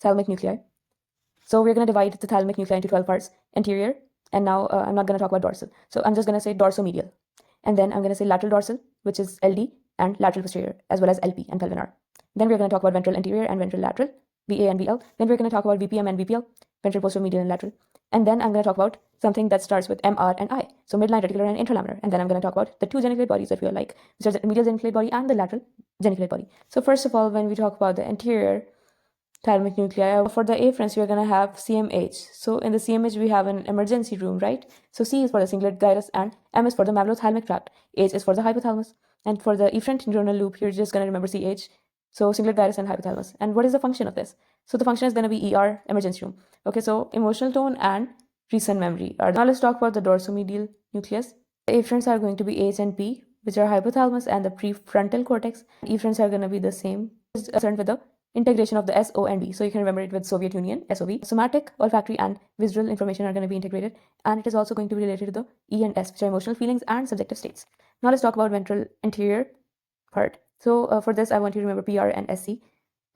thalamic nuclei. So we're going to divide the thalamic nuclei into 12 parts, anterior, and now I'm not going to talk about dorsal. So I'm just going to say dorsomedial. And then I'm going to say lateral dorsal, which is LD, and lateral posterior, as well as LP and pelvinar. Then we're going to talk about ventral anterior and ventral lateral, VA and VL. Then we're going to talk about VPM and VPL, ventral posterior medial and lateral. And then I'm going to talk about something that starts with MR and I, so midline reticular and intralaminar. And then I'm going to talk about the two geniculate bodies that we like, which are the medial geniculate body and the lateral geniculate body. So first of all, when we talk about the anterior thalamic nuclei, for the afferents, we're going to have CMH. So in the CMH, we have an emergency room, right? So C is for the cingulate gyrus and M is for the mammillothalamic tract. H is for the hypothalamus. And for the efferent neuronal loop, you're just going to remember CH. So cingulate gyrus and hypothalamus. And what is the function of this? So the function is going to be ER, emergency room. Okay, so emotional tone and recent memory. Now let's talk about the dorsomedial nucleus. The afferents are going to be H and P, which are hypothalamus and the prefrontal cortex. Efferents are going to be the same. It's concerned with the integration of the S, O, and B. So you can remember it with Soviet Union, SOV. Somatic, olfactory, and visual information are going to be integrated. And it is also going to be related to the E and S, which are emotional feelings and subjective states. Now let's talk about ventral anterior part. So for this, I want you to remember PR and SC,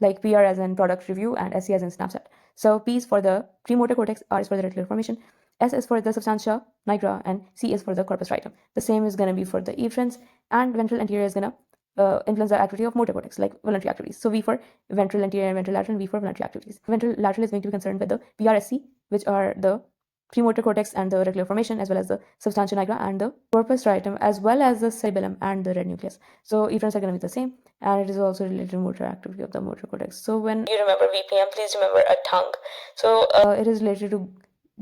like PR as in product review and SC as in snapshot. So P is for the premotor cortex, R is for the reticular formation, S is for the substantia nigra, and C is for the corpus striatum. The same is going to be for the efferents, and ventral anterior is going to influence the activity of motor cortex, like voluntary activities. So V for ventral anterior and ventral lateral, and V for voluntary activities. Ventral lateral is going to be concerned with the PRSC, which are the premotor cortex and the reticular formation, as well as the substantia nigra and the corpus striatum, as well as the cerebellum and the red nucleus. So efferents are going to be the same, and it is also related to motor activity of the motor cortex. So when you remember VPM, please remember a tongue. So it is related to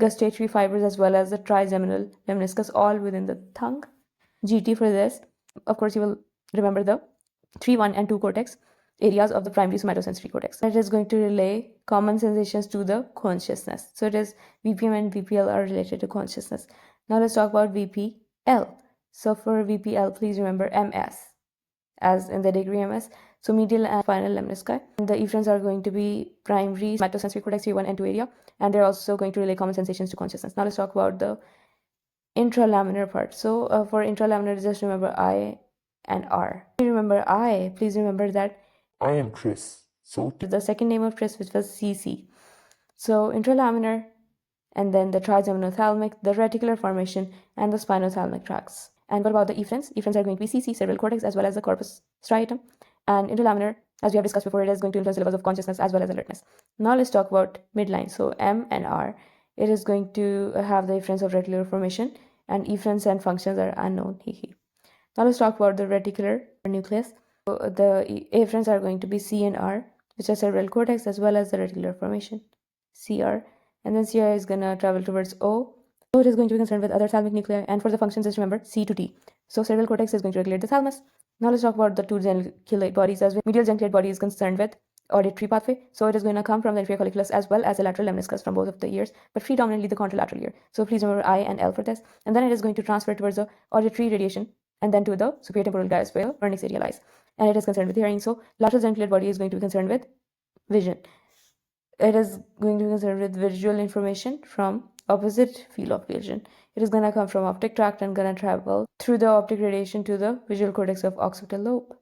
gustatory fibers as well as the trigeminal lemniscus, all within the tongue. GT for this, of course, you will remember the 3, 1, and 2 cortex areas of the primary somatosensory cortex. It is going to relay common sensations to the consciousness. So it is VPM and VPL are related to consciousness. Now let's talk about VPL. So for VPL, please remember MS, as in the degree MS. So medial and spinal lemnisci. And the efferents are going to be primary somatosensory cortex 3, 1, and 2 area, and they're also going to relay common sensations to consciousness. Now let's talk about the intralaminar part. So for intralaminar, just remember I and R. If you remember I, please remember that I am Chris. So the second name of Chris, which was CC. So intralaminar, and then the trigeminothalamic, the reticular formation, and the spinothalamic tracts. And what about the efferents? Efferents are going to be CC, cerebral cortex, as well as the corpus striatum. And intralaminar, as we have discussed before, it is going to influence the levels of consciousness as well as alertness. Now let's talk about midline. So M and R, it is going to have the efferents of reticular formation, and efferents and functions are unknown. Now let's talk about the reticular nucleus. So the afferents are going to be C and R, which are cerebral cortex as well as the reticular formation, CR. And then CR is going to travel towards O. So it is going to be concerned with other thalamic nuclei. And for the functions, just remember C to D. So cerebral cortex is going to regulate the thalamus. Now let's talk about the two geniculate bodies. As medial geniculate body is concerned with auditory pathway. So it is going to come from the inferior colliculus as well as the lateral lemniscus from both of the ears, but predominantly the contralateral ear. So please remember I and L for this. And then it is going to transfer towards the auditory radiation and then to the superior temporal gyrus where vernix area lies. And it is concerned with hearing. So lateral geniculate body is going to be concerned with vision. It is going to be concerned with visual information from opposite field of vision. It is going to come from optic tract and going to travel through the optic radiation to the visual cortex of occipital lobe.